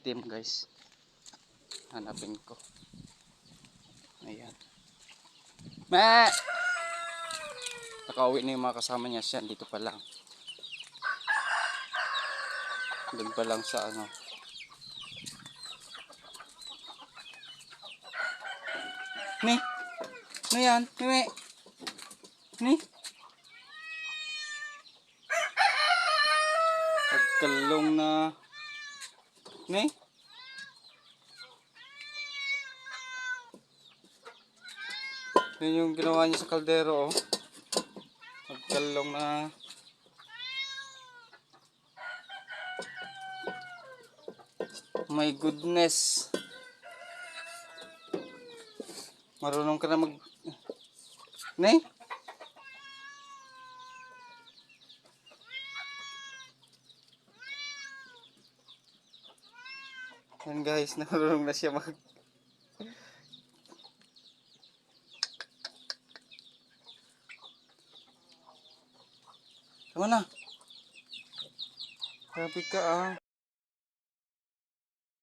Dim guys. Hanapin ko. Ayan. Ma! Nakauwi na yung mga kasama niya. Siya dito pa lang. Doon pa lang sa ano. Ni? Ano yan? Ni? Ni? Pagkalong na. Ni? Yun yung ginawa niya sa kaldero, oh. Pagkalong na. My goodness. Marunong ka na mag... Ni? Yan guys, marunong na siya mag... Tama na. Grabe ka ah.